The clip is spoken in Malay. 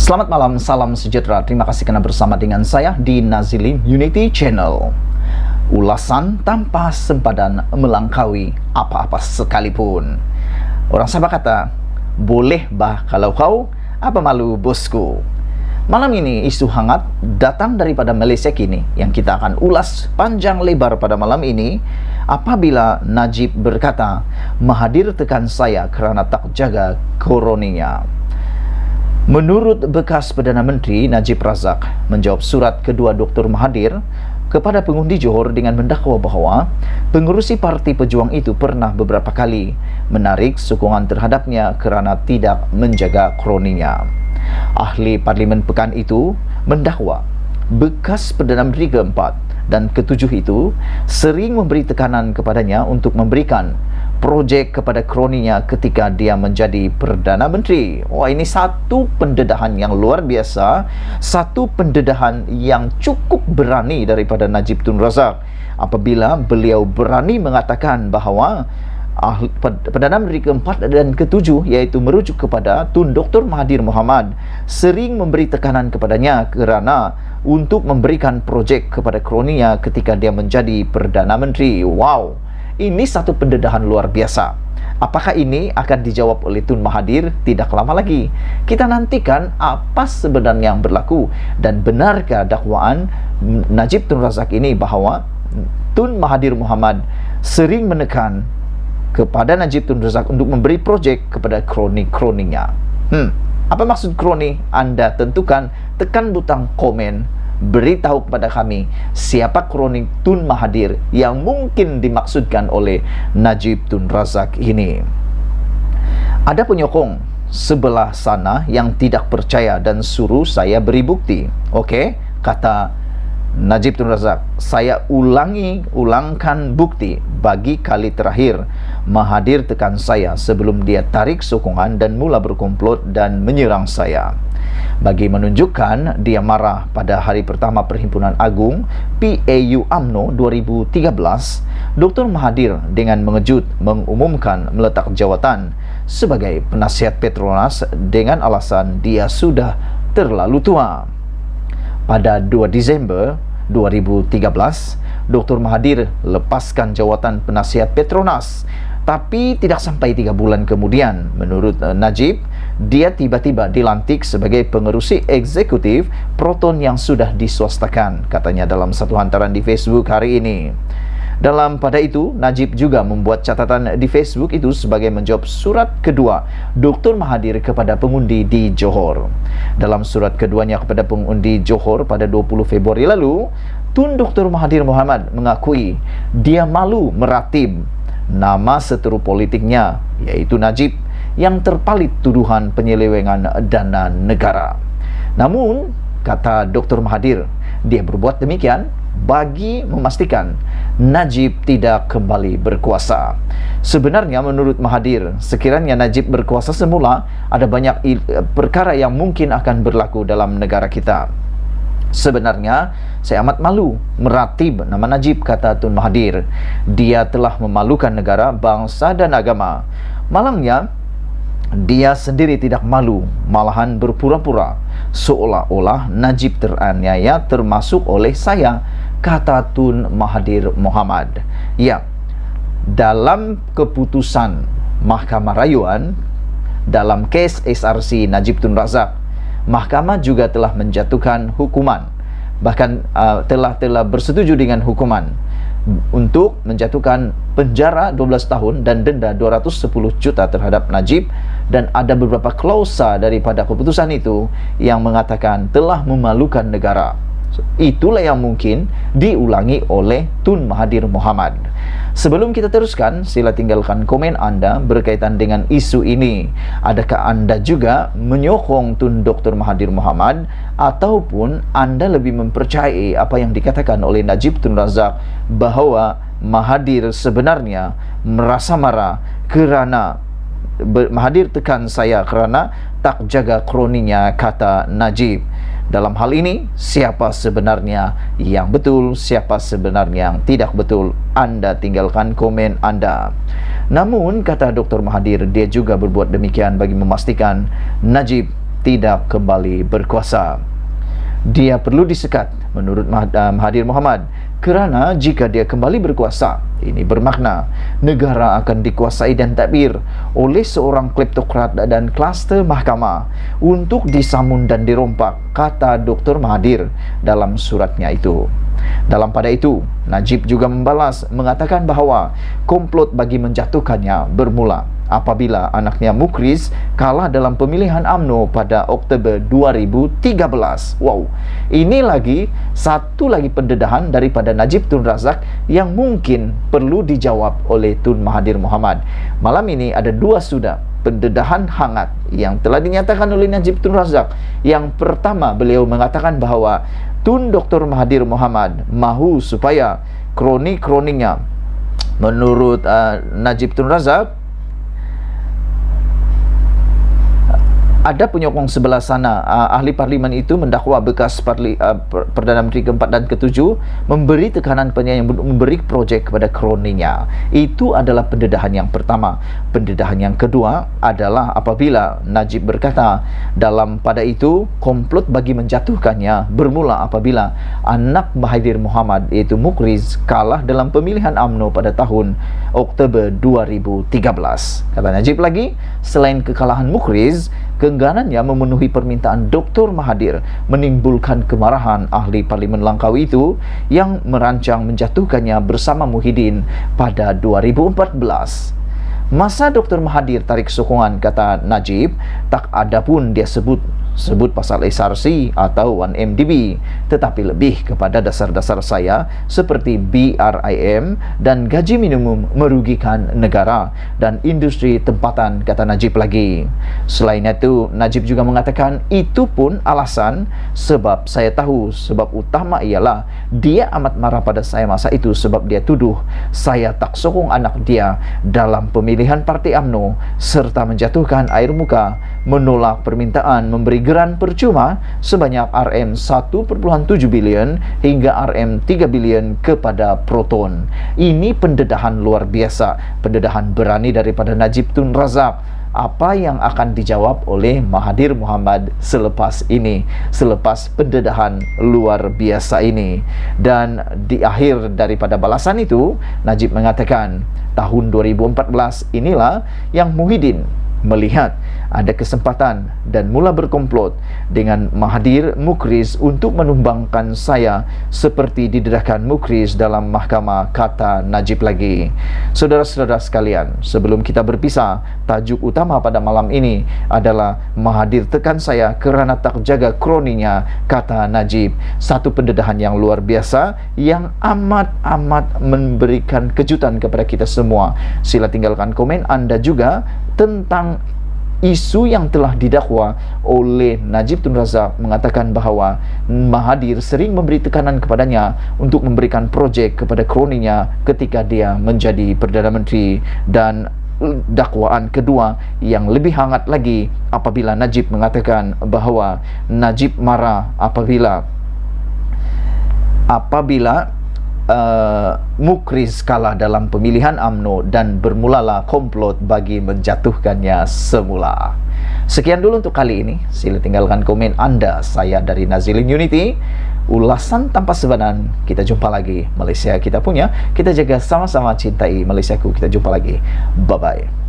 Selamat malam, salam sejahtera. Terima kasih karena bersama dengan saya di Nazilin Unity Channel. Ulasan tanpa sempadan melangkaui apa-apa sekalipun. Orang Sabah kata, boleh bah kalau kau, apa malu bosku. Malam ini isu hangat datang daripada Malaysia kini yang kita akan ulas panjang lebar pada malam ini. Apabila Najib berkata, Mahathir tekan saya kerana tak jaga koroninya. Menurut bekas Perdana Menteri Najib Razak menjawab surat kedua Dr. Mahathir kepada pengundi Johor dengan mendakwa bahawa pengerusi Parti Pejuang itu pernah beberapa kali menarik sokongan terhadapnya kerana tidak menjaga kroninya. Ahli Parlimen Pekan itu mendakwa bekas Perdana Menteri keempat dan ketujuh itu sering memberi tekanan kepadanya untuk memberikan projek kepada kroninya ketika dia menjadi Perdana Menteri. Wah, ini satu pendedahan yang luar biasa, satu pendedahan yang cukup berani daripada Najib Tun Razak apabila beliau berani mengatakan bahawa Perdana Menteri keempat dan ketujuh, iaitu merujuk kepada Tun Dr. Mahathir Mohamad, sering memberi tekanan kepadanya kerana untuk memberikan projek kepada kroninya ketika dia menjadi Perdana Menteri. Wow, ini satu pendedahan luar biasa. Apakah ini akan dijawab oleh Tun Mahathir? Tidak lama lagi. Kita nantikan apa sebenarnya yang berlaku dan benarkah dakwaan Najib Tun Razak ini bahawa Tun Mahathir Mohamad sering menekan kepada Najib Tun Razak untuk memberi projek kepada kroni-kroninya. Apa maksud kroni? Anda tentukan, tekan butang komen, beritahu kepada kami siapa kroni Tun Mahathir yang mungkin dimaksudkan oleh Najib Tun Razak ini. Ada penyokong sebelah sana yang tidak percaya dan suruh saya beri bukti. Okey, kata Najib Tun Razak, saya ulangkan bukti bagi kali terakhir Mahathir tekan saya sebelum dia tarik sokongan dan mula berkomplot dan menyerang saya. Bagi menunjukkan dia marah pada hari pertama Perhimpunan Agung PAU UMNO 2013, Dr. Mahathir dengan mengejut mengumumkan meletak jawatan sebagai penasihat Petronas dengan alasan dia sudah terlalu tua. Pada 2 Disember 2013, Dr. Mahathir lepaskan jawatan penasihat Petronas. Tapi tidak sampai 3 bulan kemudian, menurut Najib, dia tiba-tiba dilantik sebagai pengerusi eksekutif Proton yang sudah diswastakan, katanya dalam satu hantaran di Facebook hari ini. Pada itu, Najib juga membuat catatan di Facebook itu sebagai menjawab surat kedua Dr. Mahathir kepada pengundi di Johor. Dalam surat keduanya kepada pengundi Johor pada 20 Februari lalu, Tun Dr. Mahathir Mohamad mengakui dia malu meratib nama seteru politiknya, yaitu Najib, yang terpalit tuduhan penyelewengan dana negara. Namun, kata Dr. Mahathir, dia berbuat demikian bagi memastikan Najib tidak kembali berkuasa. Sebenarnya menurut Mahathir, sekiranya Najib berkuasa semula, ada banyak perkara yang mungkin akan berlaku dalam negara kita. Sebenarnya, saya amat malu meratib nama Najib, kata Tun Mahathir. Dia telah memalukan negara, bangsa dan agama. Malangnya, dia sendiri tidak malu, malahan berpura-pura seolah-olah Najib teraniaya termasuk oleh saya, kata Tun Mahathir Mohamad. Ya, dalam keputusan Mahkamah Rayuan dalam kes SRC Najib Tun Razak, Mahkamah juga telah menjatuhkan hukuman, bahkan telah bersetuju dengan hukuman untuk menjatuhkan penjara 12 tahun dan denda 210 juta terhadap Najib, dan ada beberapa klausa daripada keputusan itu yang mengatakan telah memalukan negara. Itulah yang mungkin diulangi oleh Tun Mahathir Mohamad. Sebelum kita teruskan, sila tinggalkan komen Anda berkaitan dengan isu ini. Adakah Anda juga menyokong Tun Dr. Mahathir Mohamad, ataupun Anda lebih mempercayai apa yang dikatakan oleh Najib Tun Razak bahawa Mahathir sebenarnya merasa marah kerana Mahathir tekan saya kerana tak jaga kroninya, kata Najib. Dalam hal ini, siapa sebenarnya yang betul, siapa sebenarnya yang tidak betul? Anda tinggalkan komen Anda. Namun, kata Dr. Mahathir, dia juga berbuat demikian bagi memastikan Najib tidak kembali berkuasa. Dia perlu disekat menurut Mahathir Mohamad kerana jika dia kembali berkuasa, ini bermakna negara akan dikuasai dan tadbir oleh seorang kleptokrat dan kluster mahkamah untuk disamun dan dirompak, kata Dr. Mahathir dalam suratnya itu. Dalam pada itu, Najib juga membalas mengatakan bahawa komplot bagi menjatuhkannya bermula apabila anaknya Mukhriz kalah dalam pemilihan UMNO pada Oktober 2013. Wow, ini satu lagi pendedahan daripada Najib Tun Razak yang mungkin perlu dijawab oleh Tun Mahathir Mohamad. Malam ini ada dua sudah pendedahan hangat yang telah dinyatakan oleh Najib Tun Razak. Yang pertama, beliau mengatakan bahawa Tun Dr. Mahathir Mohamad mahu supaya kroniknya menurut Najib Tun Razak ada penyokong sebelah sana. Ahli parlimen itu mendakwa bekas Perdana Menteri keempat dan ketujuh memberi tekanan yang memberi projek kepada kroninya. Itu adalah pendedahan yang pertama. Pendedahan yang kedua adalah apabila Najib berkata dalam pada itu komplot bagi menjatuhkannya bermula apabila anak Mahathir Mohamad iaitu Mukhriz kalah dalam pemilihan UMNO pada tahun Oktober 2013. Kata Najib lagi, selain kekalahan Mukhriz, keengganannya memenuhi permintaan Dr. Mahathir menimbulkan kemarahan ahli parlimen Langkawi itu yang merancang menjatuhkannya bersama Muhyiddin pada 2014. Masa Dr. Mahathir tarik sokongan, kata Najib, tak ada pun dia sebut pasal SRC atau 1MDB, tetapi lebih kepada dasar-dasar saya seperti BRIM dan gaji minimum merugikan negara dan industri tempatan, kata Najib lagi. Selain itu, Najib juga mengatakan itu pun alasan sebab saya tahu sebab utama ialah dia amat marah pada saya masa itu sebab dia tuduh saya tak sokong anak dia dalam pemilihan parti UMNO serta menjatuhkan air muka, menolak permintaan memberi geran percuma sebanyak RM1.7 bilion hingga RM3 bilion kepada Proton. Ini pendedahan luar biasa, pendedahan berani daripada Najib Tun Razak. Apa yang akan dijawab oleh Mahathir Mohamad selepas ini, selepas pendedahan luar biasa ini? Dan di akhir daripada balasan itu, Najib mengatakan tahun 2014 inilah yang Muhyiddin melihat ada kesempatan dan mula berkomplot dengan Mahathir Mukhriz untuk menumbangkan saya seperti didedahkan Mukhriz dalam mahkamah, kata Najib lagi. Saudara-saudara sekalian, sebelum kita berpisah, tajuk utama pada malam ini adalah Mahathir tekan saya kerana tak jaga kroninya, kata Najib. Satu pendedahan yang luar biasa yang amat memberikan kejutan kepada kita semua. Sila tinggalkan komen Anda juga tentang isu yang telah didakwa oleh Najib Tun Razak mengatakan bahawa Mahathir sering memberi tekanan kepadanya untuk memberikan projek kepada kroninya ketika dia menjadi Perdana Menteri. Dan dakwaan kedua yang lebih hangat lagi apabila Najib mengatakan bahawa Najib marah apabila Mukhriz kalah dalam pemilihan UMNO dan bermulalah komplot bagi menjatuhkannya semula. Sekian dulu untuk kali ini. Sila tinggalkan komen Anda. Saya dari Nazilin Unity. Ulasan tanpa sebadan. Kita jumpa lagi. Malaysia kita punya. Kita jaga sama-sama cintai Malaysiaku. Kita jumpa lagi. Bye-bye.